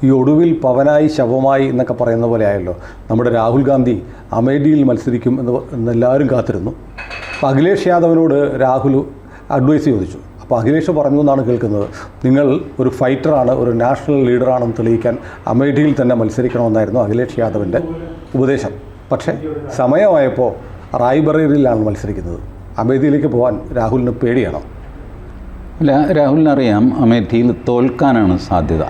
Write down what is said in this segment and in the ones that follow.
ഈ ഒടുവിൽ പവനായി ശവമായി എന്നൊക്കെ പറയുന്ന പോലെ ആയല്ലോ. നമ്മുടെ രാഹുൽ ഗാന്ധി അമേഠിയിൽ മത്സരിക്കും എന്നെല്ലാവരും കാത്തിരുന്നു. അപ്പോൾ അഖിലേഷ് യാദവിനോട് രാഹുൽ അഡ്വൈസ് ചോദിച്ചു. അപ്പോൾ അഖിലേഷ് പറഞ്ഞു എന്നാണ് കേൾക്കുന്നത്, നിങ്ങൾ ഒരു ഫൈറ്ററാണ്, ഒരു നാഷണൽ ലീഡറാണെന്ന് തെളിയിക്കാൻ അമേഠിയിൽ തന്നെ മത്സരിക്കണമെന്നായിരുന്നു അഖിലേഷ് യാദവിൻ്റെ ഉപദേശം. പക്ഷേ സമയമായപ്പോൾ റായ്ബറേലിയിലാണ് മത്സരിക്കുന്നത്. അമേഠിയിലേക്ക് പോകാൻ രാഹുലിന് പേടിയാണോ? അല്ല, രാഹുലിനറിയാം അമേഠിയിൽ തോൽക്കാനാണ് സാധ്യത.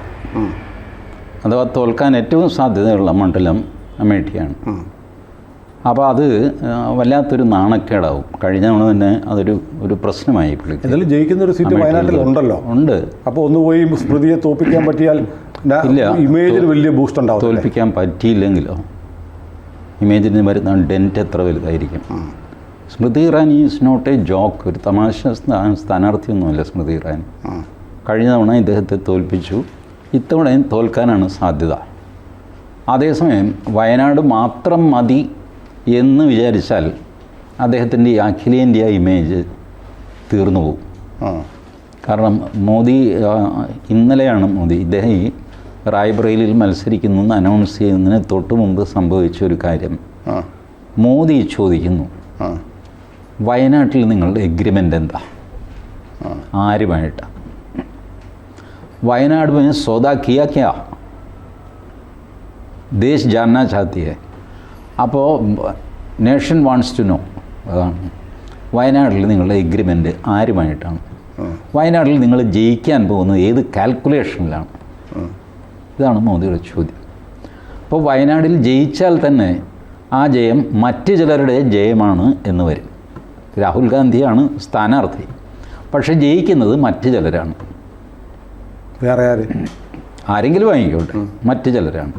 അഥവാ തോൽക്കാൻ ഏറ്റവും സാധ്യതയുള്ള മണ്ഡലം അമേഠിയാണ്. അപ്പോൾ അത് വല്ലാത്തൊരു നാണക്കേടാവും. കഴിഞ്ഞ തവണ തന്നെ അതൊരു പ്രശ്നമായി പുള്ളിക്ക്. എന്തായാലും ജയിക്കുന്നൊരു സീറ്റ് വയനാട്ടിൽ ഉണ്ടല്ലോ. ഉണ്ട്. അപ്പോൾ ഒന്ന് പോയി സ്മൃതിയെ തോൽപ്പിക്കാൻ പറ്റിയാൽ ഇല്ല, ഇമേജിന് വലിയ ബൂസ്റ്റ് ഉണ്ടാവും. തോൽപ്പിക്കാൻ പറ്റിയില്ലെങ്കിലോ ഇമേജിന് വരുന്ന ഡെൻറ്റ് എത്ര വലുതായിരിക്കും. Smriti Irani is not a joke. ഒരു തമാശ സ്ഥാനാർത്ഥിയൊന്നുമല്ല സ്മൃതി ഇറാനി. കഴിഞ്ഞ തവണ ഇദ്ദേഹത്തെ തോൽപ്പിച്ചു. ഇത്തവണയും തോൽക്കാനാണ് സാധ്യത. അതേസമയം വയനാട് മാത്രം മതി എന്ന് വിചാരിച്ചാൽ അദ്ദേഹത്തിൻ്റെ ഈ അഖിലേന്ത്യാ ഇമേജ് തീർന്നു പോകും. കാരണം മോദി ഇന്നലെയാണ് ഇദ്ദേഹം ഈ റായ്ബറേലിയിൽ മത്സരിക്കുന്നു എന്ന് അനൗൺസ് ചെയ്യുന്നതിന് തൊട്ട് മുമ്പ് സംഭവിച്ച ഒരു കാര്യം. മോദി ചോദിക്കുന്നു, വയനാട്ടിൽ നിങ്ങളുടെ എഗ്രിമെൻ്റ് എന്താ, ആരുമായിട്ടാണ്? വയനാട് में सौदा किया क्या, देश जानना चाहती है. അപ്പോൾ നേഷൻ വാണ്ട്സ് ടു നോ. അതാണ് വയനാട്ടിൽ നിങ്ങളുടെ എഗ്രിമെൻ്റ് ആരുമായിട്ടാണ്? വയനാട്ടിൽ നിങ്ങൾ ജയിക്കാൻ പോകുന്നത് ഏത് കാൽക്കുലേഷനിലാണ്? ഇതാണ് മോദിയുടെ ചോദ്യം. അപ്പോൾ വയനാട്ടിൽ ജയിച്ചാൽ തന്നെ ആ ജയം മറ്റ് ചിലരുടെ ജയമാണ് എന്ന് വരും. രാഹുൽ ഗാന്ധിയാണ് സ്ഥാനാർത്ഥി, പക്ഷേ ജയിക്കുന്നത് മറ്റ് ചിലരാണ്. വേറെ ആരെങ്കിലും വാങ്ങിക്കോട്ടെ, മറ്റ് ചിലരാണ്.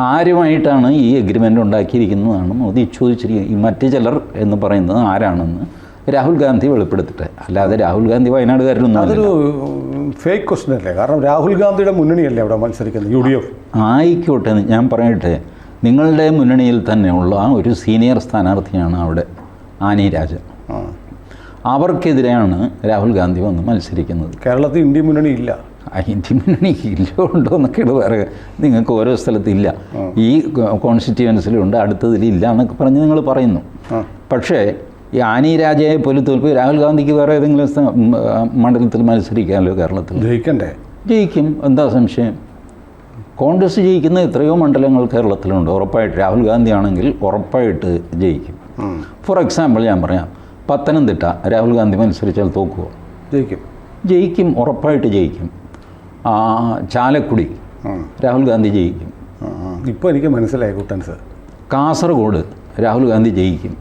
ആരുമായിട്ടാണ് ഈ എഗ്രിമെൻ്റ് ഉണ്ടാക്കിയിരിക്കുന്നതാണ് മോദി ചോദിച്ചിരിക്കുന്നത്. ഈ മറ്റ് ചിലർ എന്ന് പറയുന്നത് ആരാണെന്ന് രാഹുൽ ഗാന്ധി വെളിപ്പെടുത്തട്ടെ. അല്ലാതെ രാഹുൽ ഗാന്ധി വയനാടുകാരനൊന്നും അതൊരു ഫേക്ക് ക്വസ്റ്റ്യൻ അല്ലേ? കാരണം രാഹുൽ ഗാന്ധിയുടെ മുന്നണിയല്ലേ അവിടെ മത്സരിക്കുന്നത്, UDF. ആയിക്കോട്ടെ, ഞാൻ പറയട്ടെ, നിങ്ങളുടെ മുന്നണിയിൽ തന്നെയുള്ള ഒരു സീനിയർ സ്ഥാനാർത്ഥിയാണ് അവിടെ ആനി രാജ. അവർക്കെതിരെയാണ് രാഹുൽ ഗാന്ധി വന്ന് മത്സരിക്കുന്നത്. കേരളത്തിൽ ഇന്ത്യ മുന്നണി ഇല്ല. ഇന്ത്യ മുന്നണി ഇല്ലോ ഉണ്ടോ എന്നൊക്കെയാണ് പറയുക. നിങ്ങൾക്ക് ഓരോ സ്ഥലത്തില്ല, ഈ കോൺസ്റ്റിറ്റ്യുവൻസിലുണ്ട്, അടുത്തതിലില്ല എന്നൊക്കെ പറഞ്ഞ് നിങ്ങൾ പറയുന്നു. പക്ഷേ ഈ ആനി രാജയെ പോലെ തോൽപ്പ് രാഹുൽ ഗാന്ധിക്ക് വേറെ ഏതെങ്കിലും മണ്ഡലത്തിൽ മത്സരിക്കാമല്ലോ. കേരളത്തിൽ ജയിക്കണ്ടേ? ജയിക്കും, എന്താ സംശയം? കോൺഗ്രസ് ജയിക്കുന്ന എത്രയോ മണ്ഡലങ്ങൾ കേരളത്തിലുണ്ട്. ഉറപ്പായിട്ട് രാഹുൽ ഗാന്ധി ആണെങ്കിൽ ഉറപ്പായിട്ട് ജയിക്കും. ഫോർ എക്സാമ്പിൾ ഞാൻ പറയാം, പത്തനംതിട്ട രാഹുൽ ഗാന്ധി മത്സരിച്ചാൽ തോക്കുമോ? ജയിക്കും, ഉറപ്പായിട്ട് ജയിക്കും. ചാലക്കുടി രാഹുൽ ഗാന്ധി ജയിക്കും. ഇപ്പോൾ എനിക്ക് മനസ്സിലായി കുട്ടൻസ്. കാസർഗോഡ് രാഹുൽ ഗാന്ധി ജയിക്കും.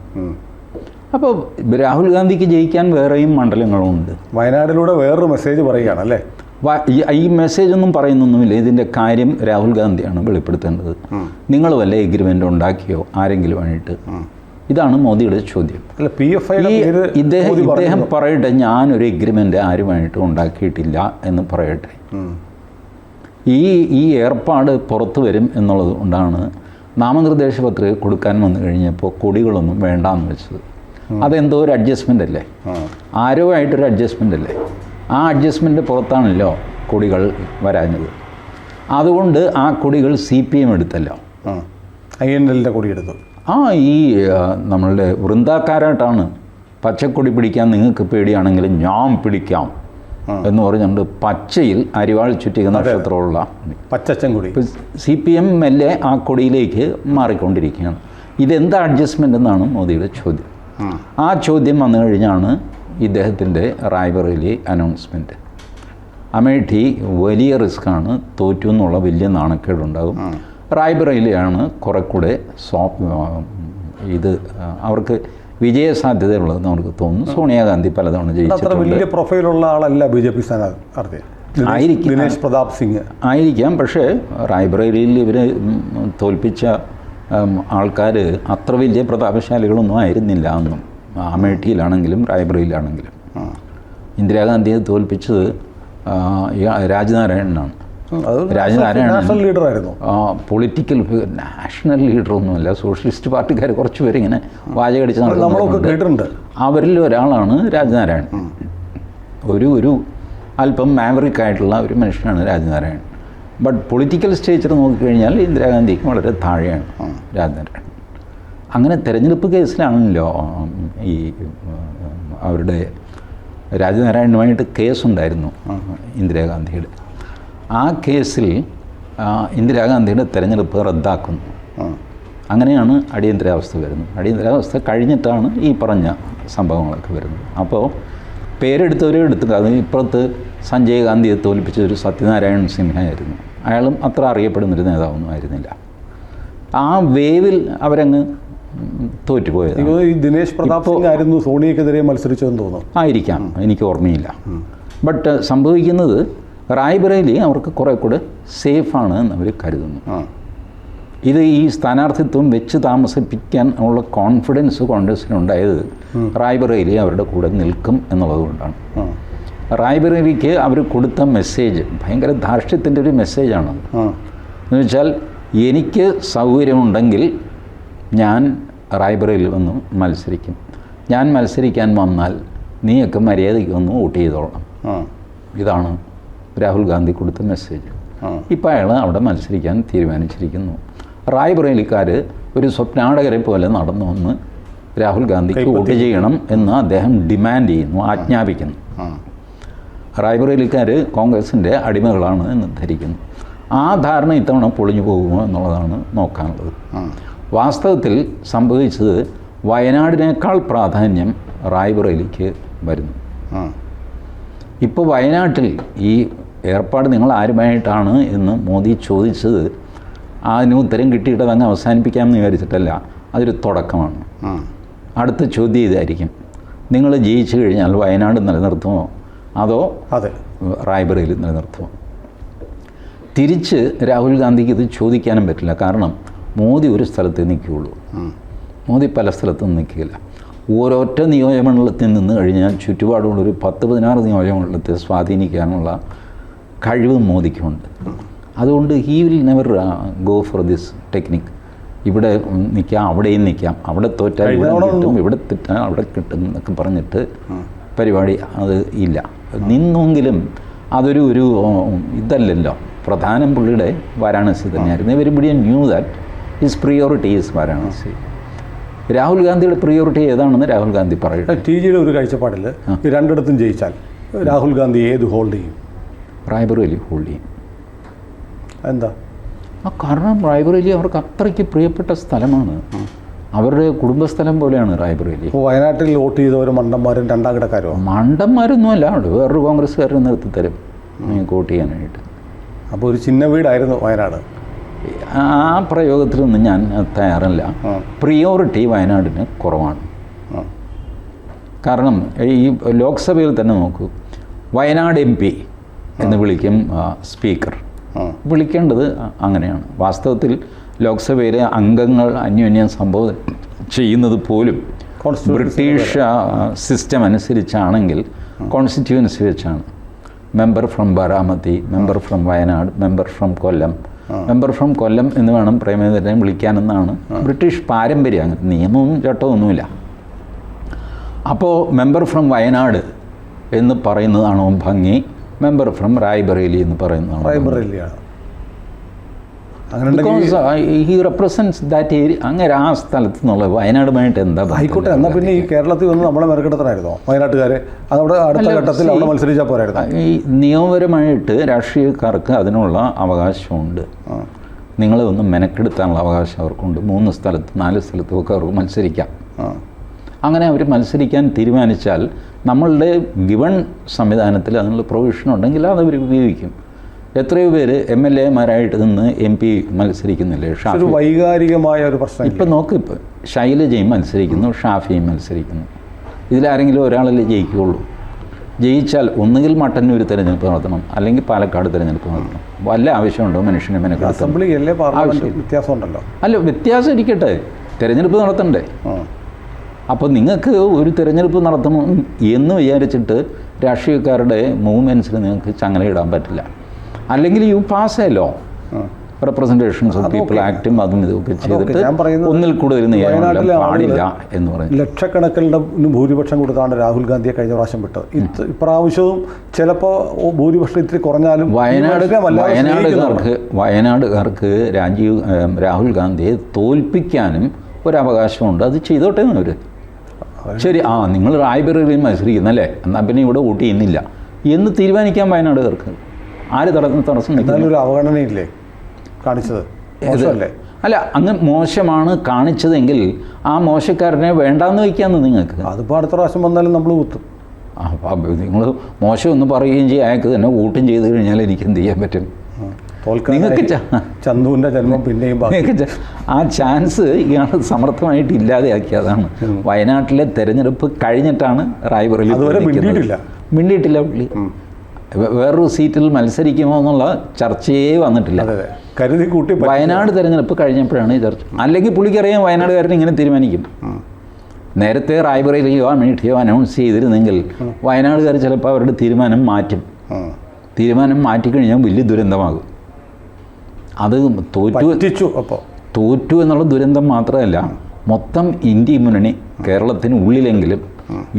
അപ്പോൾ രാഹുൽ ഗാന്ധിക്ക് ജയിക്കാൻ വേറെയും മണ്ഡലങ്ങളുണ്ട്. വയനാടിലൂടെ വേറൊരു മെസ്സേജ് പറയുകയാണ് അല്ലേ? ഈ മെസ്സേജ് ഒന്നും പറയുന്നൊന്നുമില്ല. ഇതിൻ്റെ കാര്യം രാഹുൽ ഗാന്ധിയാണ് വെളിപ്പെടുത്തേണ്ടത്. നിങ്ങൾ വല്ല എഗ്രിമെൻ്റ് ഉണ്ടാക്കിയോ ആരെങ്കിലുമായിട്ട്? ഇതാണ് മോദിയുടെ ചോദ്യം. ഇദ്ദേഹം പറയട്ടെ, ഞാനൊരു എഗ്രിമെൻ്റ് ആരുമായിട്ട് ഉണ്ടാക്കിയിട്ടില്ല എന്ന് പറയട്ടെ. ഈ ഏർപ്പാട് പുറത്തു വരും എന്നുള്ളത് കൊണ്ടാണ് നാമനിർദ്ദേശ പത്രിക കൊടുക്കാൻ വന്നു കഴിഞ്ഞപ്പോൾ കൊടികളൊന്നും വേണ്ടാന്ന് വെച്ചത്. അതെന്തോ ഒരു അഡ്ജസ്റ്റ്മെൻ്റ് അല്ലേ, ആരോ ആയിട്ടൊരു അഡ്ജസ്റ്റ്മെൻ്റ് അല്ലേ? ആ അഡ്ജസ്റ്റ്മെൻ്റ് പുറത്താണല്ലോ കൊടികൾ വരാഞ്ഞത്. അതുകൊണ്ട് ആ കൊടികൾ CPM എടുത്തല്ലോ. INLൻ്റെ കൊടി എടുത്തു. ഈ നമ്മളുടെ വൃന്ദാക്കാരായിട്ടാണ് പച്ചക്കൊടി പിടിക്കാൻ നിങ്ങൾക്ക് പേടിയാണെങ്കിൽ ഞാൻ പിടിക്കാം എന്ന് പറഞ്ഞുകൊണ്ട് പച്ചയിൽ അരിവാൾ ചുറ്റിക നക്ഷത്രമുള്ള പച്ചച്ചൻകൊടി CPM മെല്ലെ ആ കൊടിയിലേക്ക് മാറിക്കൊണ്ടിരിക്കുകയാണ്. ഇതെന്താ അഡ്ജസ്റ്റ്മെൻ്റ് എന്നാണ് മോദിയുടെ ചോദ്യം. ആ ചോദ്യം വന്നു കഴിഞ്ഞാണ് ഇദ്ദേഹത്തിൻ്റെ റായ്ബറേലി അനൗൺസ്മെൻറ്റ്. അമേഠി വലിയ റിസ്ക്കാണ്, തോറ്റു എന്നുള്ള വലിയ നാണക്കേടുണ്ടാകും. റായ്ബറേലിയാണ് കുറെ കൂടെ ഇത് അവർക്ക് വിജയസാധ്യതയുള്ളതെന്ന് അവർക്ക് തോന്നുന്നു. സോണിയാഗാന്ധി പലതവണ ജയിച്ചിട്ടുണ്ട്. വലിയ പ്രൊഫൈലുള്ള ആളല്ല BJP സ്ഥാനാർത്ഥി. ദിനേശ് പ്രതാപ് സിംഗ് ആയിരിക്കാം. പക്ഷേ റായ്ബറേലിയിൽ ഇവർ തോൽപ്പിച്ച ആൾക്കാർ അത്ര വലിയ പ്രതാപശാലികളൊന്നും ആയിരുന്നില്ല എന്നും. അമേഠിയിലാണെങ്കിലും റായ്ബറേലിയിലാണെങ്കിലും ഇന്ദിരാഗാന്ധിയെ തോൽപ്പിച്ചത് രാജ്നാരായണനാണ്. നാഷണൽ ലീഡറായിരുന്നു. പൊളിറ്റിക്കൽ നാഷണൽ ലീഡറൊന്നുമല്ല. സോഷ്യലിസ്റ്റ് പാർട്ടിക്കാർ കുറച്ച് പേരിങ്ങനെ വാചകടിച്ച് കേട്ടിട്ടുണ്ട്. അവരിൽ ഒരാളാണ് രാജ്നാരായണൻ. ഒരു അല്പം മാവറിക് ആയിട്ടുള്ള ഒരു മനുഷ്യനാണ് രാജ്നാരായണൻ. ബട്ട് പൊളിറ്റിക്കൽ സ്റ്റേച്ചർ നോക്കിക്കഴിഞ്ഞാൽ ഇന്ദിരാഗാന്ധിക്ക് വളരെ താഴെയാണ് രാജനാരായണൻ. അങ്ങനെ തെരഞ്ഞെടുപ്പ് കേസിലാണല്ലോ ഈ അവരുടെ രാജനാരായണനുമായിട്ട് കേസുണ്ടായിരുന്നു ഇന്ദിരാഗാന്ധിയുടെ. ആ കേസിൽ ഇന്ദിരാഗാന്ധിയുടെ തെരഞ്ഞെടുപ്പ് റദ്ദാക്കുന്നു. അങ്ങനെയാണ് അടിയന്തരാവസ്ഥ വരുന്നത്. അടിയന്തരാവസ്ഥ കഴിഞ്ഞിട്ടാണ് ഈ പറഞ്ഞ സംഭവങ്ങളൊക്കെ വരുന്നത്. അപ്പോൾ പേരെടുത്തവരെ എടുത്തു. അത് ഇപ്പുറത്ത് സഞ്ജയ് ഗാന്ധിയെ തോൽപ്പിച്ച ഒരു സത്യനാരായൺ സിൻഹയായിരുന്നു. അയാളും അത്ര അറിയപ്പെടുന്നൊരു നേതാവൊന്നും ആയിരുന്നില്ല. ആ വേവിൽ അവരങ്ങ് തോറ്റുപോയത്. ഈ ദിനേശ് പ്രതാപ് സിംഗ് ആയിരുന്നു സോണിയക്കെതിരെ മത്സരിച്ചതെന്ന് തോന്നുന്നു. ആയിരിക്കാം, എനിക്ക് ഓർമ്മയില്ല. ബട്ട് സംഭവിക്കുന്നത് റായ്ബറേലി അവർക്ക് കുറേ കൂടെ സേഫാണ് എന്ന് അവർ കരുതുന്നു. ഇത് ഈ സ്ഥാനാർത്ഥിത്വം വെച്ച് താമസിപ്പിക്കാൻ ഉള്ള കോൺഫിഡൻസ് കോൺഗ്രസിനുണ്ടായത് റായ്ബറേലി അവരുടെ കൂടെ നിൽക്കും എന്നുള്ളത് കൊണ്ടാണ്. റായ്ബറേലിക്ക് അവർ കൊടുത്ത മെസ്സേജ് ഭയങ്കര ധാർഷ്ട്യത്തിൻ്റെ ഒരു മെസ്സേജാണത്. എന്ന് വെച്ചാൽ എനിക്ക് സൗകര്യമുണ്ടെങ്കിൽ ഞാൻ റായ്ബറേലിൽ വന്ന് മത്സരിക്കും. ഞാൻ മത്സരിക്കാൻ വന്നാൽ നീയൊക്കെ മര്യാദയ്ക്ക് വന്ന് വോട്ട് ചെയ്തോളണം. ഇതാണ് രാഹുൽ ഗാന്ധി കൊടുത്ത മെസ്സേജ്. ഇപ്പോൾ അയാൾ അവിടെ മത്സരിക്കാൻ തീരുമാനിച്ചിരിക്കുന്നു. റായ്ബറേലിക്കാർ ഒരു സ്വപ്നാടകരെ പോലെ നടന്നു വന്ന് രാഹുൽ ഗാന്ധിക്ക് വോട്ട് ചെയ്യണം എന്ന് അദ്ദേഹം ഡിമാൻഡ് ചെയ്യുന്നു, ആജ്ഞാപിക്കുന്നു. റായ്ബറേലിക്കാർ കോൺഗ്രസിൻ്റെ അടിമകളാണ് എന്ന് ധരിക്കുന്നു. ആ ധാരണ ഇത്തവണ പൊളിഞ്ഞു പോകുമോ എന്നുള്ളതാണ് നോക്കാനുള്ളത്. വാസ്തവത്തിൽ സംഭവിച്ചത് വയനാടിനേക്കാൾ പ്രാധാന്യം റായ്ബറേലിക്ക് വരുന്നു. ഇപ്പോൾ വയനാട്ടിൽ ഈ ഏർപ്പാട് നിങ്ങൾ ആരുമായിട്ടാണ് എന്ന് മോദി ചോദിച്ചത് അതിന് ഉത്തരം കിട്ടിയിട്ട് അതങ്ങ് അവസാനിപ്പിക്കാമെന്ന് വിചാരിച്ചിട്ടല്ല, അതൊരു തുടക്കമാണ്. അടുത്ത ചോദ്യം ഇതായിരിക്കും: നിങ്ങൾ ജയിച്ചു കഴിഞ്ഞാൽ വയനാട് നിലനിർത്തുമോ അതോ റായ്ബറേലി നിലനിർത്തുമോ? തിരിച്ച് രാഹുൽ ഗാന്ധിക്ക് ഇത് ചോദിക്കാനും പറ്റില്ല. കാരണം മോദി ഒരു സ്ഥലത്തേ നിൽക്കുകയുള്ളൂ. മോദി പല സ്ഥലത്തും നിൽക്കില്ല. ഓരോറ്റ നിയോജകമണ്ഡലത്തിൽ നിന്ന് കഴിഞ്ഞാൽ ചുറ്റുപാടുള്ളൊരു 10-16 നിയോജകമണ്ഡലത്തെ സ്വാധീനിക്കാനുള്ള കഴിവ് മോദിക്കുണ്ട്. അതുകൊണ്ട് he will never go for this technique. ഇവിടെ നിൽക്കാം, അവിടെയും നിൽക്കാം, അവിടെ തോറ്റാൽ ഇവിടെ കിട്ടും, ഇവിടെ തെറ്റാൽ അവിടെ കിട്ടും എന്നൊക്കെ പറഞ്ഞിട്ട് പരിപാടി അത് ഇല്ല. നിന്നെങ്കിലും അതൊരു ഇതല്ലല്ലോ. പ്രധാനം പുള്ളിയുടെ വാരാണസി തന്നെയായിരുന്നു. Everybody knew that his priority is Varanasi. Rahul ഗാന്ധിയുടെ പ്രിയോറിറ്റി ഏതാണെന്ന് രാഹുൽ ഗാന്ധി പറയും. ടി ജിയുടെ ഒരു കാഴ്ചപ്പാടിൽ രണ്ടിടത്തും ജയിച്ചാൽ രാഹുൽ ഗാന്ധി ഏത് ഹോൾഡ് ചെയ്യും? റായ്ബറേലി ഹോൾഡ് ചെയ്യും. എന്താ? കാരണം റായ്ബറേലി അവർക്ക് അത്രയ്ക്ക് പ്രിയപ്പെട്ട സ്ഥലമാണ്. അവരുടെ കുടുംബസ്ഥലം പോലെയാണ് റായ്ബറേലി. ഇപ്പോൾ വയനാട്ടിൽ വോട്ട് ചെയ്തവർ മണ്ടന്മാരും രണ്ടാം കിടക്കാരോ? മണ്ടന്മാരൊന്നുമല്ല, അവിടെ വേറൊരു കോൺഗ്രസ്സുകാരനെ നിർത്തി തരും നിങ്ങൾക്ക് വോട്ട് ചെയ്യാനായിട്ട്. അപ്പോൾ ഒരു ചിന്ന വീടായിരുന്നു വയനാട്. ആ പ്രയോഗത്തിലൊന്നും ഞാൻ തയ്യാറല്ല. പ്രിയോറിറ്റി വയനാടിന് കുറവാണ്. കാരണം ഈ ലോക്സഭയിൽ തന്നെ നോക്കൂ, വയനാട് MP എന്ന് വിളിക്കും സ്പീക്കർ. വിളിക്കേണ്ടത് അങ്ങനെയാണ്. വാസ്തവത്തിൽ ലോക്സഭയിലെ അംഗങ്ങൾ അന്യോന്യം സംബോധന ചെയ്യുന്നത് പോലും ബ്രിട്ടീഷ് സിസ്റ്റം അനുസരിച്ചാണെങ്കിൽ കോൺസ്റ്റിറ്റ്യുവൻസി വെച്ചാണ്. Member from Baramati, member from Wayanad, member from Kollam. Member from Kollam എന്ന് വേണം പ്രേമചന്ദ്രനെ വിളിക്കാനെന്നാണ് ബ്രിട്ടീഷ് പാരമ്പര്യം. അങ്ങനെ നിയമവും ചട്ടവും ഒന്നുമില്ല. അപ്പോൾ മെമ്പർ ഫ്രം വയനാട് എന്ന് പറയുന്നതാണോ ഭംഗി, മെമ്പർ ഫ്രം റായ്ബറേലി എന്ന് പറയുന്നതാണോ? റായ്ബറേലിയാണ്. Because he represents that area. അങ്ങനെ ആ സ്ഥലത്ത് നിന്നുള്ള വയനാടുമായിട്ട് എന്താ? ആയിക്കോട്ടെ, എന്നാൽ പിന്നെ ഈ കേരളത്തിൽ വന്ന് നമ്മളെ മെനക്കെടുത്തനായിരുന്നോ വയനാട്ടുകാരെ? അതവിടെ അടുത്ത ഘട്ടത്തിൽ അവിടെ മത്സരിച്ചാൽ പോരായിരുന്നു? ഈ നിയമപരമായിട്ട് രാഷ്ട്രീയക്കാർക്ക് അതിനുള്ള അവകാശമുണ്ട്. നിങ്ങളെ ഒന്ന് മെനക്കെടുത്താനുള്ള അവകാശം അവർക്കുണ്ട്. 3 സ്ഥലത്ത് 4 സ്ഥലത്തുമൊക്കെ അവർക്ക് മത്സരിക്കാം. അങ്ങനെ അവർ മത്സരിക്കാൻ തീരുമാനിച്ചാൽ നമ്മളുടെ ഗിവൺ സംവിധാനത്തിൽ അതിനുള്ള പ്രൊവിഷൻ ഉണ്ടെങ്കിൽ അത് അവർ ഉപയോഗിക്കും. എത്രയോ പേര് MLA-മാരായിട്ട് നിന്ന് MP മത്സരിക്കുന്നില്ലേ? ഷാഫി. വൈകാരികമായ ഒരു പ്രശ്നം ഇപ്പം നോക്ക്, ഇപ്പോൾ ശൈലജയും മത്സരിക്കുന്നു, ഷാഫിയും മത്സരിക്കുന്നു. ഇതിലാരെങ്കിലും ഒരാളല്ലേ ജയിക്കുകയുള്ളൂ. ജയിച്ചാൽ ഒന്നുകിൽ മട്ടന്നൂർ തിരഞ്ഞെടുപ്പ് നടത്തണം, അല്ലെങ്കിൽ പാലക്കാട് തിരഞ്ഞെടുപ്പ് നടത്തണം. വല്ല ആവശ്യമുണ്ടോ മനുഷ്യനെ മെനക്കെടുത്താൻ? അസംബ്ലിയല്ലേ വ്യത്യാസമുണ്ടല്ലോ. അല്ല, വ്യത്യാസം ഇരിക്കട്ടെ, തിരഞ്ഞെടുപ്പ് നടത്തണ്ടേ? അപ്പോൾ നിങ്ങൾക്ക് ഒരു തിരഞ്ഞെടുപ്പ് നടത്തണം എന്ന് വിചാരിച്ചിട്ട് രാഷ്ട്രീയക്കാരുടെ മൂവ്മെൻറ്റ്സിൽ നിങ്ങൾക്ക് ചങ്ങലയിടാൻ പറ്റില്ല. അല്ലെങ്കിൽ you pass a law representations of people ആക്റ്റും അതും ഇതൊക്കെ ചെയ്തിട്ട് ഞാൻ പറയുന്നത് ഒന്നിൽ കൂടുതൽ വയനാട്ടിലെ നിയമനം പാടില്ല എന്ന് പറയും. ലക്ഷക്കണക്കിനുള്ള ഭൂരിപക്ഷം കൊടുത്താണ് രാഹുൽ ഗാന്ധിയെ കഴിഞ്ഞ പ്രാവശ്യം വിട്ടത്. ഇപ്രാവശ്യവും ചിലപ്പോൾ ഭൂരിപക്ഷം ഇത്തിരി കുറഞ്ഞാലും വയനാടുകാർക്ക് രാഹുൽ ഗാന്ധിയെ തോൽപ്പിക്കാനും ഒരവകാശമുണ്ട്. അത് ചെയ്തോട്ടെ അവർ. ശരി, നിങ്ങൾ റായ്ബറേലിയിൽ മത്സരിക്കുന്നല്ലേ, എന്നാൽ പിന്നെ ഇവിടെ വോട്ട് ചെയ്യുന്നില്ല എന്ന് തീരുമാനിക്കാൻ വയനാടുകാർക്ക് ആര് തടസ്സം നിൽക്കുന്നു? ഒരു അവഗണനയില്ലേ കാണിച്ചത്? അല്ല, അങ്ങ് മോശമാണ് കാണിച്ചതെങ്കിൽ ആ മോശക്കാരനെ വേണ്ടാന്ന് വയ്ക്കാമെന്ന് നിങ്ങൾക്ക്. അതിപ്പോൾ അടുത്ത പ്രാവശ്യം വന്നാലും നമ്മൾ കുത്തും. നിങ്ങൾ മോശമൊന്നും പറയുകയും ചെയ്യും, അയാൾക്ക് തന്നെ വോട്ടും ചെയ്ത് കഴിഞ്ഞാൽ എനിക്ക് എന്ത് ചെയ്യാൻ പറ്റും? നിങ്ങൾക്ക് ചന്തുവിൻ്റെ ജന്മം പിന്നെയും ആ ചാൻസ് ഇയാൾ സമർത്ഥമായിട്ട് ഇല്ലാതെയാക്കിയതാണ്. വയനാട്ടിലെ തെരഞ്ഞെടുപ്പ് കഴിഞ്ഞിട്ടാണ് റായ്ബറേലി മിണ്ടിയിട്ടില്ല പുള്ളി. വേറൊരു സീറ്റിൽ മത്സരിക്കുമോ എന്നുള്ള ചർച്ചയേ വന്നിട്ടില്ല. കരുതി കൂട്ടി വയനാട് തെരഞ്ഞെടുപ്പ് കഴിഞ്ഞപ്പോഴാണ് ഈ ചർച്ച. അല്ലെങ്കിൽ പുള്ളിക്കറിയാം വയനാടുകാരൻ ഇങ്ങനെ തീരുമാനിക്കും. നേരത്തെ റായ്ബറേലിയോ അമേഠിയോ അനൗൺസ് ചെയ്തിരുന്നെങ്കിൽ വയനാടുകാർ ചിലപ്പോൾ അവരുടെ തീരുമാനം മാറ്റും. തീരുമാനം മാറ്റിക്കഴിഞ്ഞാൽ വലിയ ദുരന്തമാകും. അത് തോറ്റു എന്നുള്ള ദുരന്തം മാത്രമല്ല, മൊത്തം ഇന്ത്യ മുന്നണി കേരളത്തിന് ഉള്ളിലെങ്കിലും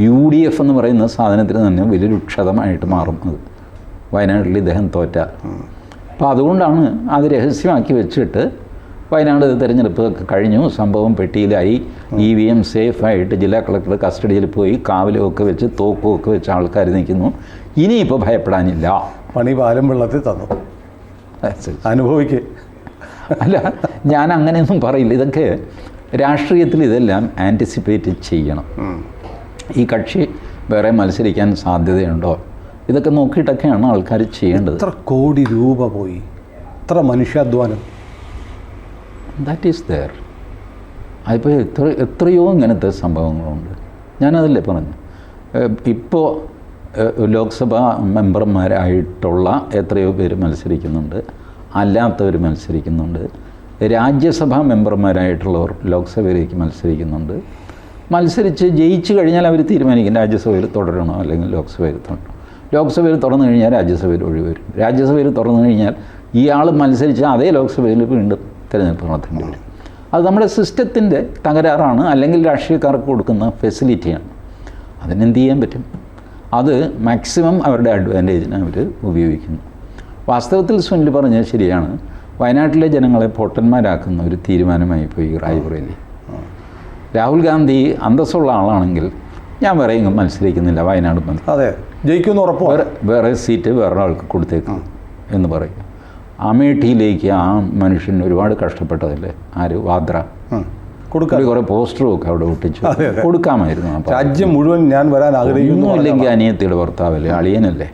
UDF എന്ന് പറയുന്ന സാധനത്തിന് തന്നെ വലിയൊരു ക്ഷതമായിട്ട് മാറും അത് വയനാട്ടിൽ ഇദ്ദേഹം തോറ്റാൽ. അപ്പോൾ അതുകൊണ്ടാണ് അത് രഹസ്യമാക്കി വെച്ചിട്ട് വയനാട് തിരഞ്ഞെടുപ്പ് കഴിഞ്ഞു, സംഭവം പെട്ടിയിലായി, EVM സേഫായിട്ട് ജില്ലാ കളക്ടർ കസ്റ്റഡിയിൽ പോയി കാവലുമൊക്കെ വെച്ച് തോക്കുമൊക്കെ വെച്ച് ആൾക്കാർ നിൽക്കുന്നു. ഇനിയിപ്പോൾ ഭയപ്പെടാനില്ല. പണി പാലും വെള്ളത്തിൽ തന്നു അനുഭവിക്കുക. അല്ല, ഞാൻ അങ്ങനെയൊന്നും പറയില്ല. ഇതൊക്കെ രാഷ്ട്രീയത്തിൽ ഇതെല്ലാം ആൻറ്റിസിപ്പേറ്റ് ചെയ്യണം. ഈ കക്ഷി വേറെ മത്സരിക്കാൻ സാധ്യതയുണ്ടോ, ഇതൊക്കെ നോക്കിയിട്ടൊക്കെയാണ് ആൾക്കാർ ചെയ്യേണ്ടത്. എത്ര കോടി രൂപ പോയി, എത്ര മനുഷ്യാധ്വാനം. That is there. അതിപ്പോൾ എത്രയോ ഇങ്ങനത്തെ സംഭവങ്ങളുണ്ട്. ഞാനതല്ലേ പറഞ്ഞു. ഇപ്പോൾ ലോക്സഭാ മെമ്പർമാരായിട്ടുള്ള എത്രയോ പേര് മത്സരിക്കുന്നുണ്ട്, അല്ലാത്തവർ മത്സരിക്കുന്നുണ്ട്. രാജ്യസഭാ മെമ്പർമാരായിട്ടുള്ളവർ ലോക്സഭയിലേക്ക് മത്സരിക്കുന്നുണ്ട്. മത്സരിച്ച് ജയിച്ചു കഴിഞ്ഞാൽ അവർ തീരുമാനിക്കും രാജ്യസഭയിൽ തുടരണോ അല്ലെങ്കിൽ ലോക്സഭയിൽ തുടരണോ. ലോക്സഭയിൽ തുറന്നു കഴിഞ്ഞാൽ രാജ്യസഭയിൽ ഒഴിവരും. രാജ്യസഭയിൽ തുറന്നു കഴിഞ്ഞാൽ ഇയാൾ മത്സരിച്ച അതേ ലോക്സഭയിൽ വീണ്ടും തിരഞ്ഞെടുപ്പ് നടത്തേണ്ടി വരും. അത് നമ്മുടെ സിസ്റ്റത്തിൻ്റെ തകരാറാണ്, അല്ലെങ്കിൽ രാഷ്ട്രീയക്കാർക്ക് കൊടുക്കുന്ന ഫെസിലിറ്റിയാണ്. അതിനെന്ത് ചെയ്യാൻ പറ്റും? അത് മാക്സിമം അവരുടെ അഡ്വാൻറ്റേജിന് അവർ ഉപയോഗിക്കുന്നു. വാസ്തവത്തിൽ സുനിൽ പറഞ്ഞത് ശരിയാണ്. വയനാട്ടിലെ ജനങ്ങളെ പൊട്ടന്മാരാക്കുന്ന ഒരു തീരുമാനമായി പോയി റായ്ബറേലി. രാഹുൽ ഗാന്ധി അന്തസ്സുള്ള ആളാണെങ്കിൽ ഞാൻ വേറെ എങ്ങും മത്സരിക്കുന്നില്ല, വയനാട് അതെ ജയിക്കുമെന്ന് ഉറപ്പ്, വേറെ സീറ്റ് വേറെ ആൾക്ക് കൊടുത്തേക്കും എന്ന് പറയും. അമേഠിയിലേക്ക് ആ മനുഷ്യൻ ഒരുപാട് കഷ്ടപ്പെട്ടതല്ലേ, വാദ്ര കുറേ പോസ്റ്ററും ഒക്കെ അവിടെ ഒട്ടിച്ചു കൊടുക്കാമായിരുന്നു. രാജ്യം മുഴുവൻ ഞാൻ വരാൻ ആഗ്രഹിക്കുന്നില്ലെങ്കിൽ അനിയത്തിയുടെ ഭർത്താവല്ലേ, അളിയനല്ലേ,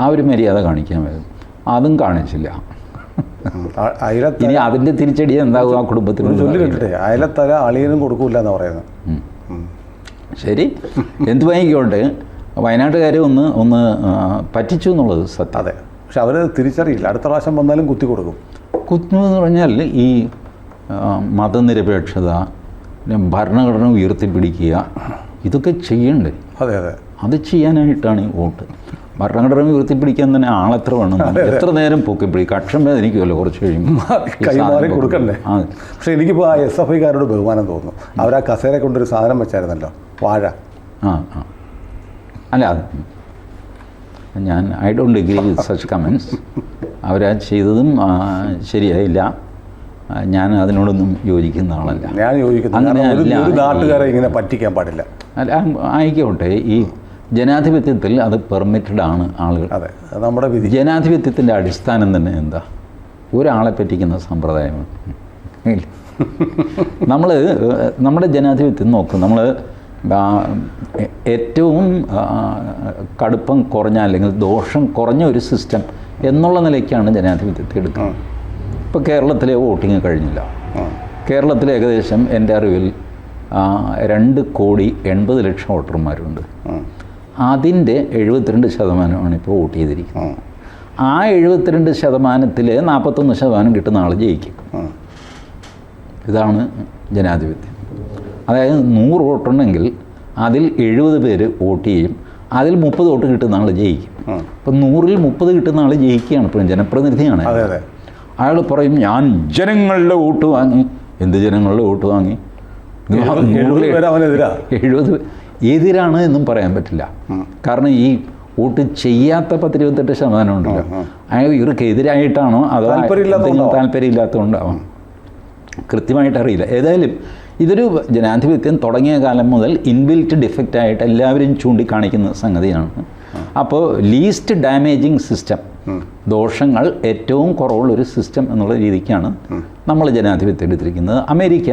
ആ ഒരു മര്യാദ കാണിക്കാമായിരുന്നു. അതും കാണിച്ചില്ല. ഇനി അതിൻ്റെ തിരിച്ചടി എന്താകും ആ കുടുംബത്തിന്? അയലത്തല അളിയനും കൊടുക്കൂല എന്ന് പറയുന്നത്. ശരി, എന്ത് വാങ്ങിക്കോട്ടെ, വയനാട്ടുകാരെ ഒന്ന് പറ്റിച്ചു എന്നുള്ളത് സത്യം. അതെ, പക്ഷെ അവർ തിരിച്ചറിയില്ല. അടുത്ത പ്രാവശ്യം വന്നാലും കുത്തി കൊടുക്കും. കുത്തുന്നതെന്ന് പറഞ്ഞാൽ ഈ മതനിരപേക്ഷത, ഭരണഘടന ഉയർത്തിപ്പിടിക്കുക, ഇതൊക്കെ ചെയ്യണ്ടേ? അതെ അതെ, അത് ചെയ്യാനായിട്ടാണ് ഈ വോട്ട്. ഭരണഘടന ഉയർത്തിപ്പിടിക്കാൻ തന്നെ ആളെത്ര വേണം, എത്ര നേരം പൊക്കിപ്പിടിക്കും, കക്ഷം വേദനിക്കുമല്ലോ കുറച്ച് കഴിയുമ്പോൾ കൈമാറി കൊടുക്കണ്ടേ. പക്ഷെ എനിക്കിപ്പോൾ ആ SFIക്കാരോട് ബഹുമാനം തോന്നുന്നു. അവർ ആ കസേര കൊണ്ടൊരു സാധനം വെച്ചായിരുന്നല്ലോ, വാഴ. അല്ല, ഞാൻ I don't agree with such comments. അവരാ ചെയ്തതും ശരിയായില്ല. ഞാൻ അതിനോടൊന്നും യോജിക്കുന്ന ആളല്ല. ഞാൻ യോജിക്കുന്ന നാട്ടുകാരെ ഇങ്ങനെ പറ്റിക്കാൻ പാടില്ല. അല്ല, ആയിക്കോട്ടെ, ഈ ജനാധിപത്യത്തിൽ അത് പെർമിറ്റഡ് ആണ് ആളുകൾ. അതെ, നമ്മുടെ വിധി. ജനാധിപത്യത്തിൻ്റെ അടിസ്ഥാനം തന്നെ എന്താ? ഒരാളെ പറ്റിക്കുന്ന സമ്പ്രദായമാണ്. നമ്മുടെ ജനാധിപത്യം നോക്കും. നമ്മൾ ഏറ്റവും കടുപ്പം കുറഞ്ഞ അല്ലെങ്കിൽ ദോഷം കുറഞ്ഞ ഒരു സിസ്റ്റം എന്നുള്ള നിലയ്ക്കാണ് ജനാധിപത്യത്തെ എടുക്കുന്നത്. ഇപ്പോൾ കേരളത്തിലെ വോട്ടിങ് കഴിഞ്ഞില്ല. കേരളത്തിൽ ഏകദേശം എൻ്റെ അറിവിൽ 2,80,00,000 വോട്ടർമാരുണ്ട്. അതിൻ്റെ 72% ഇപ്പോൾ വോട്ട് ചെയ്തിരിക്കുന്നത്. ആ 72%-ൽ 41% കിട്ടുന്ന ആൾ ജയിക്കും. ഇതാണ് ജനാധിപത്യം. അതായത് 100 വോട്ടുണ്ടെങ്കിൽ അതിൽ 70 പേര് വോട്ട് ചെയ്യും, അതിൽ 30 വോട്ട് കിട്ടുന്ന ആൾ ജയിക്കും. അപ്പം 100-ൽ 30 കിട്ടുന്ന ആൾ ജയിക്കുകയാണ്. ഇപ്പോഴും ജനപ്രതിനിധിയാണ്. അയാൾ പറയും ഞാൻ ജനങ്ങളുടെ വോട്ട് വാങ്ങി. എന്ത് ജനങ്ങളുടെ വോട്ട് വാങ്ങി? 70 പേര് അവനെതിരാ. 70 എതിരാണ് എന്നും പറയാൻ പറ്റില്ല. കാരണം ഈ വോട്ട് ചെയ്യാത്ത 10-28% ഉണ്ടല്ലോ, അയാൾ ഇവർക്ക് എതിരായിട്ടാണോ അതോ താല്പര്യമില്ലാത്തതുകൊണ്ടാവാം, കൃത്യമായിട്ട് അറിയില്ല. ഏതായാലും ഇതൊരു ജനാധിപത്യം തുടങ്ങിയ കാലം മുതൽ ഇൻബിൽറ്റ് ഡിഫക്റ്റായിട്ട് എല്ലാവരും ചൂണ്ടിക്കാണിക്കുന്ന സംഗതിയാണ്. അപ്പോൾ ലീസ്റ്റ് ഡാമേജിങ് സിസ്റ്റം, ദോഷങ്ങൾ ഏറ്റവും കുറവുള്ളൊരു സിസ്റ്റം എന്നുള്ള രീതിക്കാണ് നമ്മൾ ജനാധിപത്യം എടുത്തിരിക്കുന്നത്. അമേരിക്ക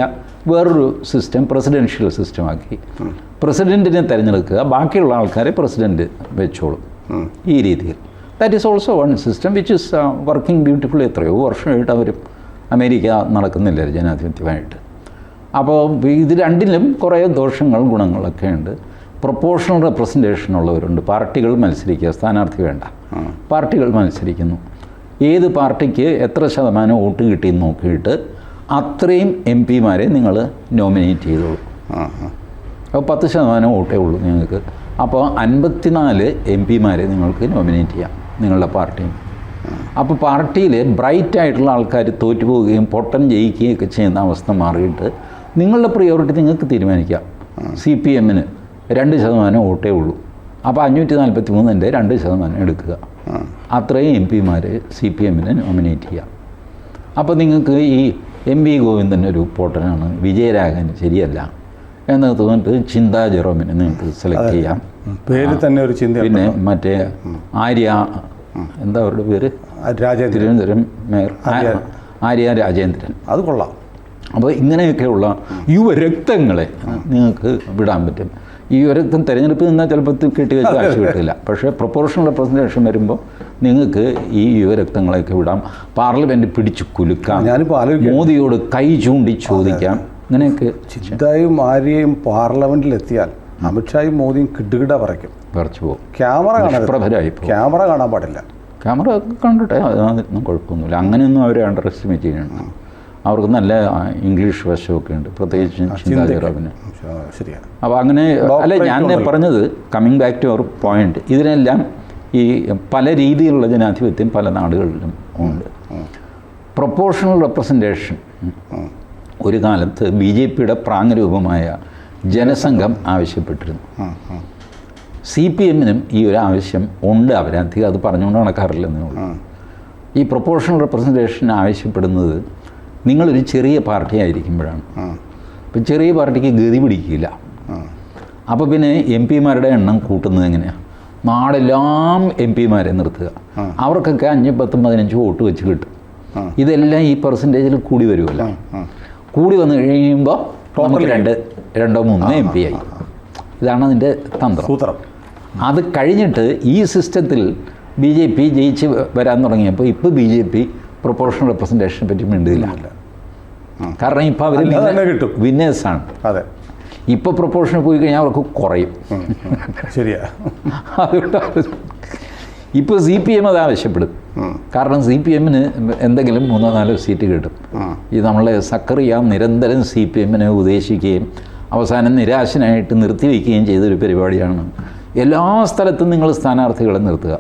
വേറൊരു സിസ്റ്റം പ്രസിഡൻഷ്യൽ സിസ്റ്റമാക്കി, പ്രസിഡൻറ്റിനെ തിരഞ്ഞെടുക്കുക, ബാക്കിയുള്ള ആൾക്കാരെ പ്രസിഡൻറ്റ് വെച്ചോളും, ഈ രീതിയിൽ. That is also one system which is working beautifully. എത്രയോ വർഷമായിട്ട് അവർ അമേരിക്ക നടക്കുന്നില്ല ജനാധിപത്യമായിട്ട്. അപ്പോൾ ഇത് രണ്ടിലും കുറേ ദോഷങ്ങളും ഗുണങ്ങളൊക്കെ ഉണ്ട്. പ്രൊപ്പോർഷണൽ റെപ്രസെൻറ്റേഷൻ ഉള്ളവരുണ്ട്. പാർട്ടികൾ മത്സരിക്കുക, സ്ഥാനാർത്ഥി വേണ്ട, പാർട്ടികൾ മത്സരിക്കുന്നു. ഏത് പാർട്ടിക്ക് എത്ര ശതമാനം വോട്ട് കിട്ടിയെന്ന് നോക്കിയിട്ട് അത്രയും എം പിമാരെ നിങ്ങൾ നോമിനേറ്റ് ചെയ്തോളൂ. അപ്പോൾ 10% വോട്ടേ ഉള്ളൂ നിങ്ങൾക്ക്. അപ്പോൾ 54 എം പിമാരെ നിങ്ങൾക്ക് നോമിനേറ്റ് ചെയ്യാം നിങ്ങളുടെ പാർട്ടിയും. അപ്പോൾ പാർട്ടിയിൽ ബ്രൈറ്റ് ആയിട്ടുള്ള ആൾക്കാർ തോറ്റു പോവുകയും പൊട്ടൻ ജയിക്കുകയും ഒക്കെ ചെയ്യുന്ന അവസ്ഥ മാറിയിട്ട് നിങ്ങളുടെ പ്രിയോറിറ്റി നിങ്ങൾക്ക് തീരുമാനിക്കാം. CPM-ന് 2% വോട്ടേ ഉള്ളൂ. അപ്പോൾ 543-ൻ്റെ 2% എടുക്കുക. അത്രയും എം പിമാർ CPM-ന് നോമിനേറ്റ് ചെയ്യാം. അപ്പോൾ നിങ്ങൾക്ക് ഈ MV ഗോവിന്ദൻ ഒരു പൊട്ടനാണ്, വിജയരാഘവൻ ശരിയല്ല എന്ന് തോന്നിട്ട് ചിന്താ ജെറോമിനെ നിങ്ങൾക്ക് സെലക്ട് ചെയ്യാം. പേര് തന്നെ ഒരു ചിന്ത. പിന്നെ മറ്റേ ആര്യ, എന്താ അവരുടെ പേര്, തിരുവനന്തപുരം മേയർ ആര്യ രാജേന്ദ്രൻ, അത് കൊള്ളാം. അപ്പോൾ ഇങ്ങനെയൊക്കെയുള്ള യുവരക്തങ്ങളെ നിങ്ങൾക്ക് വിടാൻ പറ്റും. ഈ യുവരക്തം തിരഞ്ഞെടുപ്പ് നിന്നാൽ ചിലപ്പോൾ കെട്ടിവെച്ച് കാശ് കിട്ടില്ല. പക്ഷേ പ്രൊപ്പോർഷണൽ റെപ്രസെൻറ്റേഷൻ വരുമ്പോൾ നിങ്ങൾക്ക് ഈ യുവരക്തങ്ങളെയൊക്കെ വിടാം. പാർലമെൻറ്റ് പിടിച്ചു കുലുക്കാം, മോദിയോട് കൈ ചൂണ്ടി ചോദിക്കാം. അങ്ങനെയൊക്കെ ചിന്തായും ആര്യയും പാർലമെൻറ്റിലെത്തിയാൽ അമിത്ഷായും മോദിയും കിടുകിട പറിച്ചു പോകും. ക്യാമറ കാണാൻ പാടില്ല. ക്യാമറ കണ്ടിട്ടെ, അതൊന്നും കുഴപ്പമൊന്നുമില്ല. അങ്ങനെയൊന്നും അവരെ അണ്ടർ എസ്റ്റിമേറ്റ് ചെയ്യുന്നുണ്ട്. അവർക്ക് നല്ല ഇംഗ്ലീഷ് വശമൊക്കെ ഉണ്ട്, പ്രത്യേകിച്ച് ചിന്താ ജെറോമിന്. ശരിയാണ്. അപ്പോൾ അങ്ങനെ അല്ല ഞാൻ പറഞ്ഞത്, coming back to our point, ഇതിനെല്ലാം ഈ പല രീതിയിലുള്ള ജനാധിപത്യം പല നാടുകളിലും ഉണ്ട്. പ്രൊപ്പോർഷണൽ റെപ്രസെൻറ്റേഷൻ ഒരു കാലത്ത് BJP-യുടെ പ്രാങ്ങരൂപമായ ജനസംഘം ആവശ്യപ്പെട്ടിരുന്നു. CPM-നും ഈ ഒരു ആവശ്യം ഉണ്ട്. അവരധികം അത് പറഞ്ഞുകൊണ്ട് നടക്കാറില്ലെന്നേ ഉള്ളൂ. ഈ പ്രൊപ്പോർഷണൽ റെപ്രസെൻറ്റേഷൻ ആവശ്യപ്പെടുന്നത് നിങ്ങളൊരു ചെറിയ പാർട്ടി ആയിരിക്കുമ്പോഴാണ്. ഇപ്പം ചെറിയ പാർട്ടിക്ക് ഗതി പിടിക്കില്ല. അപ്പോൾ പിന്നെ എം പിമാരുടെ എണ്ണം കൂട്ടുന്നത് എങ്ങനെയാണ്? നാടെല്ലാം എം പിമാരെ നിർത്തുക, അവർക്കൊക്കെ 5, 10, 15 വോട്ട് വെച്ച് കിട്ടും. ഇതെല്ലാം ഈ പെർസെൻറ്റേജിൽ കൂടി വരുമല്ലോ. കൂടി വന്നു കഴിയുമ്പോൾ നമുക്ക് 2, 3 MP ആയി. ഇതാണ് അതിൻ്റെ തന്ത്രം. അത് കഴിഞ്ഞിട്ട് ഈ സിസ്റ്റത്തിൽ BJP ജയിച്ച് വരാൻ തുടങ്ങിയപ്പോൾ ഇപ്പോൾ BJP പ്രൊപ്പോർഷണൽ റെപ്രസെൻറ്റേഷനെ പറ്റി മിണ്ടില്ല. കാരണം ഇപ്പോൾ അവർ വിന്നേഴ്സാണ്. അതെ, ഇപ്പോൾ പ്രൊപ്പോർഷനിൽ പോയി കഴിഞ്ഞാൽ അവർക്ക് കുറയും. ശരിയാ. അതുകൊണ്ട് ഇപ്പോൾ CPM അത് ആവശ്യപ്പെടും. കാരണം CPM-ന് എന്തെങ്കിലും 3-4 സീറ്റ് കിട്ടും. ഈ നമ്മളെ സക്കറിയ നിരന്തരം CPM-നെ ഉപദേശിക്കുകയും അവസാനം നിരാശനായിട്ട് നിർത്തിവെക്കുകയും ചെയ്തൊരു പരിപാടിയാണ്. എല്ലാ സ്ഥലത്തും നിങ്ങൾ സ്ഥാനാർത്ഥികളെ നിർത്തുക.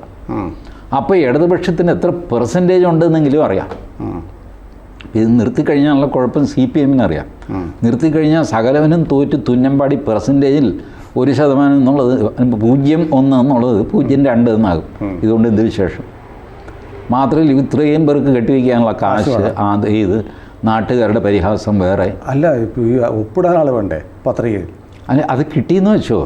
അപ്പോൾ ഇടതുപക്ഷത്തിന് എത്ര പെർസെൻറ്റേജ് ഉണ്ടെന്നെങ്കിലും അറിയാം. ഇത് നിർത്തിക്കഴിഞ്ഞാലുള്ള കുഴപ്പം CPM-ന് അറിയാം. നിർത്തിക്കഴിഞ്ഞാൽ സകലവനും തോറ്റ് തുന്നമ്പാടി പെർസെൻറ്റേജിൽ 1% എന്നുള്ളത് 0.1 എന്നുള്ളത് 0.2 എന്നാകും. ഇതുകൊണ്ട് എന്ത് വിശേഷം? മാത്രമല്ല ഇത്രയും പേർക്ക് കെട്ടിവയ്ക്കാനുള്ള കാശ് ഇത് നാട്ടുകാരുടെ പരിഹാസം വേറെ. അല്ല, ഈ ഒപ്പിടാൻ ആൾ വേണ്ടേ പത്രികയിൽ? അല്ല, അത് കിട്ടിയെന്ന് വെച്ചോ.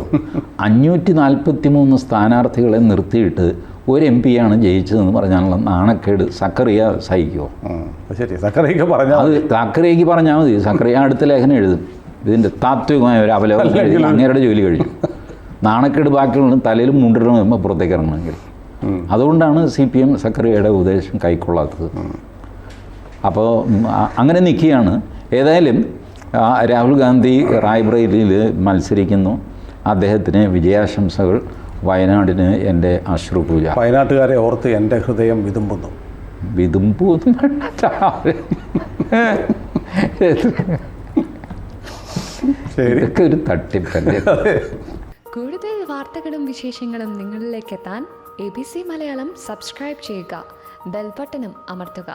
543 സ്ഥാനാർത്ഥികളെ നിർത്തിയിട്ട് ഒരു MP ആണ് ജയിച്ചതെന്ന് പറഞ്ഞാലുള്ള നാണക്കേട് സക്കറിയ സഹിക്കുമോ? ശരി, സക്കറിയക്ക് പറഞ്ഞാൽ അത് സക്കറിയക്ക് പറഞ്ഞാൽ മതി. സക്കറിയ അടുത്ത ലേഖനം എഴുതും, ഇതിൻ്റെ താത്വികമായ ഒരു അവലോകനം എഴുതി അങ്ങേരുടെ ജോലി കഴിയും. നാണക്കേട് ബാക്കിയുള്ള തലയിൽ മുണ്ടിടണം വരുമ്പോൾ പുറത്തേക്ക് ഇറങ്ങണമെങ്കിൽ. അതുകൊണ്ടാണ് CPM സക്കറിയയുടെ ഉപദേശം കൈക്കൊള്ളാത്തത്. അപ്പോൾ അങ്ങനെ നിൽക്കുകയാണ്. ഏതായാലും രാഹുൽ ഗാന്ധി റായ്ബറേലിയിൽ മത്സരിക്കുന്നു. അദ്ദേഹത്തിന് വിജയാശംസകൾ. വയനാടിന് എൻ്റെ അശ്രുപൂജ. വയനാട്ടുകാരെ ഓർത്ത് എൻ്റെ ഹൃദയം വിതുമ്പുന്നു. ഇതൊക്കെ ഒരു തട്ടിപ്പല്ലേ. കൂടുതൽ വാർത്തകളും വിശേഷങ്ങളും നിങ്ങളിലേക്ക് എത്താൻ ABC മലയാളം സബ്സ്ക്രൈബ് ചെയ്യുക, ബെൽ ബട്ടണും അമർത്തുക.